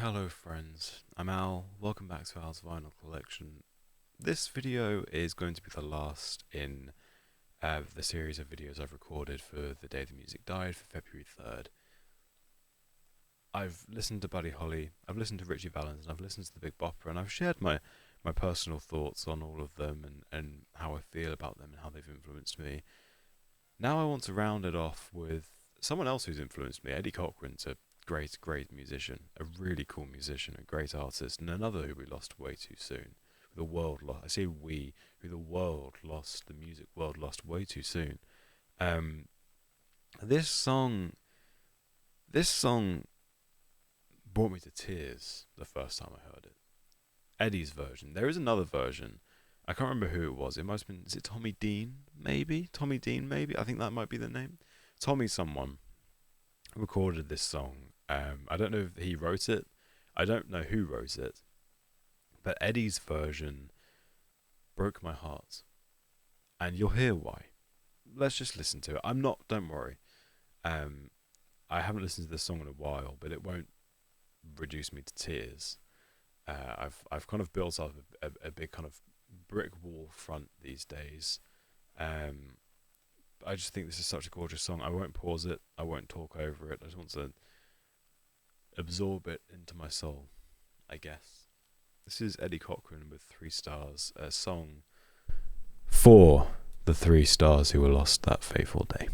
Hello friends, I'm Al, welcome back to Al's Vinyl Collection. This video is going to be the last in the series of videos I've recorded for the day the music died for February 3rd. I've listened to Buddy Holly, I've listened to Richie Valens, and I've listened to the Big Bopper, and I've shared my personal thoughts on all of them and how I feel about them and how they've influenced me. Now I want to round it off with someone else who's influenced me, Eddie Cochran's a great musician, a really cool musician, a great artist, and another who we lost way too soon. The world lost. I say we, who the world lost, the music world lost way too soon. This song brought me to tears the first time I heard it. Eddie's version. There is another version. I can't remember who it was. It must have been. Is it Tommy Dean? Maybe Tommy Dean. Maybe I think that might be the name. Tommy someone recorded this song. I don't know if he wrote it. I don't know who wrote it. But Eddie's version broke my heart. And you'll hear why. Let's just listen to it. Don't worry. I haven't listened to this song in a while, but it won't reduce me to tears. I've kind of built up a big kind of brick wall front these days. I just think this is such a gorgeous song. I won't pause it. I won't talk over it. I just want to absorb it into my soul, I guess. This is Eddie Cochran with 3 Stars, a song for the 3 stars who were lost that fateful day.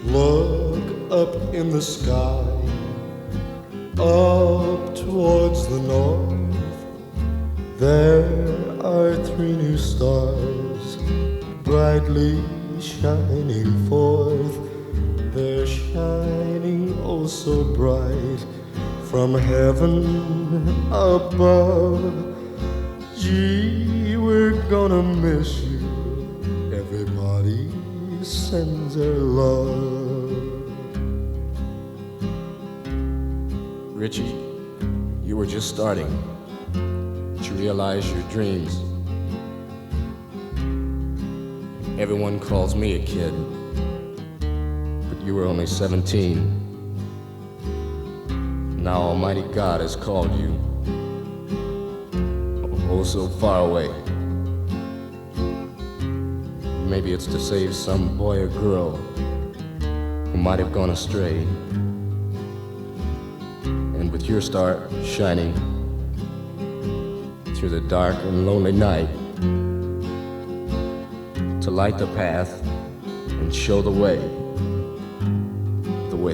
Look up in the sky, up towards the north. There are 3 new stars, brightly shining forth. They're shining oh so bright from heaven above. Gee, we're gonna miss you. Everybody sends their love. Richie, you were just starting to realize your dreams. Everyone calls me a kid, but you were only 17. Now Almighty God has called you, oh so far away. Maybe it's to save some boy or girl who might have gone astray. And with your star shining through the dark and lonely night, to light the path and show the way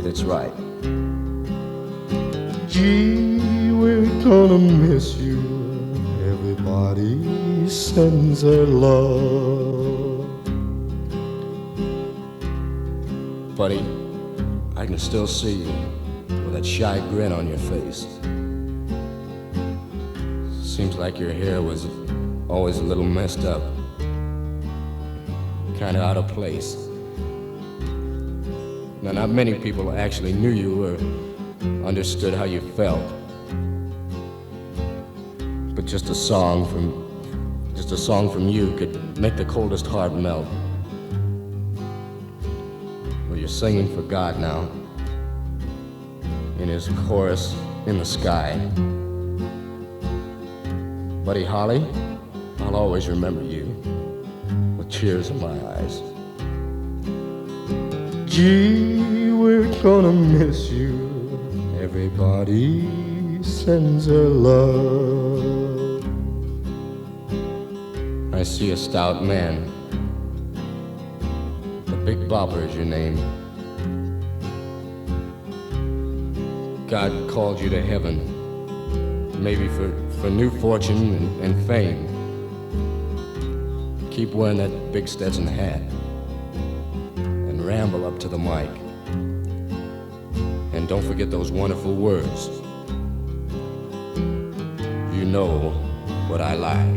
that's right. Gee, we're gonna miss you. Everybody sends their love. Buddy, I can still see you with that shy grin on your face. Seems like your hair was always a little messed up, kind of out of place. Now, not many people actually knew you or understood how you felt. But just a song from you could make the coldest heart melt. Well, you're singing for God now, in his chorus in the sky. Buddy Holly, I'll always remember you with tears in my eyes. Gee, we're gonna miss you. Everybody sends their love. I see a stout man. The Big Bopper is your name. God called you to heaven, maybe for new fortune and fame. Keep wearing that big Stetson hat and ramble up to the mic. And don't forget those wonderful words. You know what I like.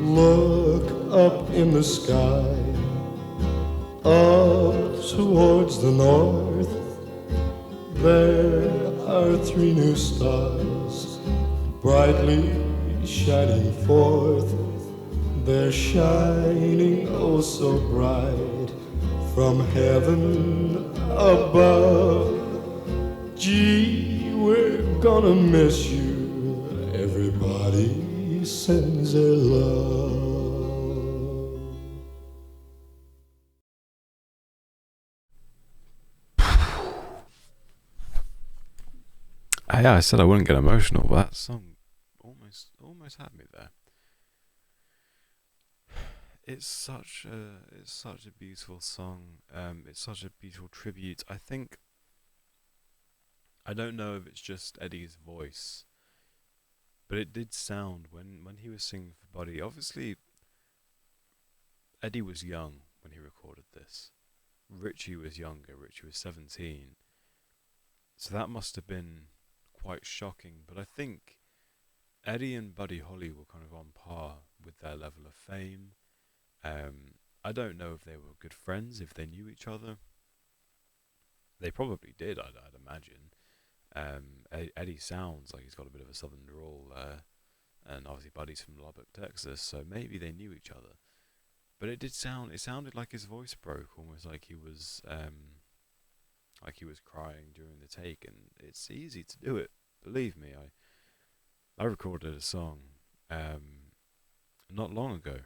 Look up in the sky, up towards the north. There are 3 new stars, brightly shining forth. They're shining oh from heaven above. Gee, we're gonna miss you. Everybody sends their love. Yeah, I said I wouldn't get emotional, but that song almost had me there. It's such a beautiful song. It's such a beautiful tribute. I don't know if it's just Eddie's voice, but it did sound when he was singing for Buddy. Obviously, Eddie was young when he recorded this. Richie was younger. Richie was 17, so that must have been quite shocking. But I think Eddie and Buddy Holly were kind of on par with their level of fame. I don't know if they were good friends, if they knew each other. They probably did, I'd imagine. Eddie sounds like he's got a bit of a southern drawl, and obviously Buddy's from Lubbock, Texas, so maybe they knew each other. But it sounded like his voice broke, almost like he was crying during the take, and it's easy to do it. Believe me, I recorded a song, not long ago.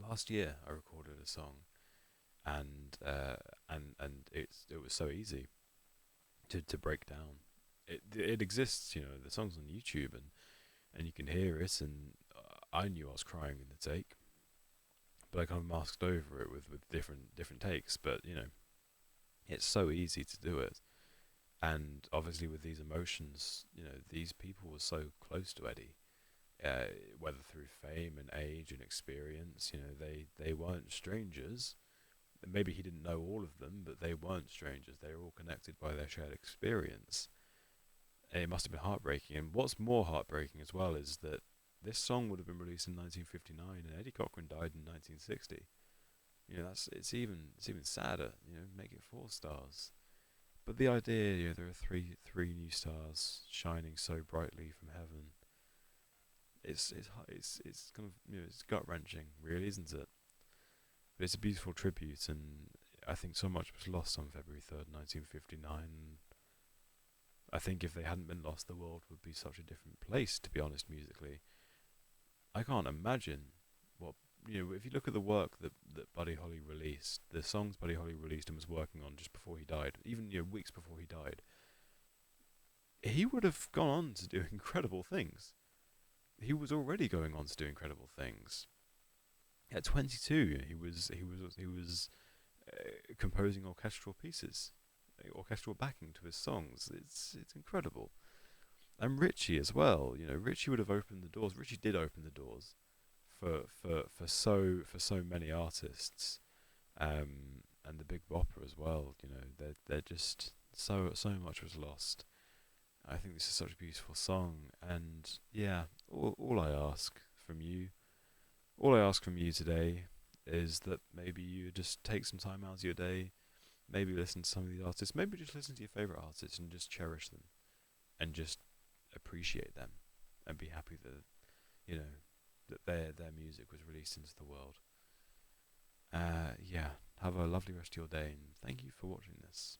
Last year, I recorded a song, and it was so easy to break down. It exists, the song's on YouTube, and you can hear it, and I knew I was crying in the take, but I kind of masked over it with different takes. But it's so easy to do it, and obviously with these emotions, these people were so close to Eddie, whether through fame and age and experience. They weren't strangers. Maybe he didn't know all of them, but they weren't strangers. They were all connected by their shared experience. It must have been heartbreaking. And what's more heartbreaking as well is that this song would have been released in 1959, and Eddie Cochran died in 1960. It's even sadder. Make it 4 stars. But the idea, there are three new stars shining so brightly from heaven. It's kind of it's gut wrenching, really, isn't it? But it's a beautiful tribute, and I think so much was lost on February 3rd, 1959. I think if they hadn't been lost, the world would be such a different place, to be honest, musically. I can't imagine what, if you look at the work that Buddy Holly released, the songs Buddy Holly released and was working on just before he died, even weeks before he died, he would have gone on to do incredible things. He was already going on to do incredible things. At 22, he was composing orchestral pieces, orchestral backing to his songs. It's incredible. And Richie as well. Richie would have opened the doors. Richie did open the doors for so many artists, and the Big Bopper as well. They're just so much was lost. I think this is such a beautiful song, and yeah, all I ask from you, today, is that maybe you just take some time out of your day, maybe listen to some of these artists, maybe just listen to your favorite artists and just cherish them, and just appreciate them, and be happy that that their music was released into the world. Yeah, have a lovely rest of your day, and thank you for watching this.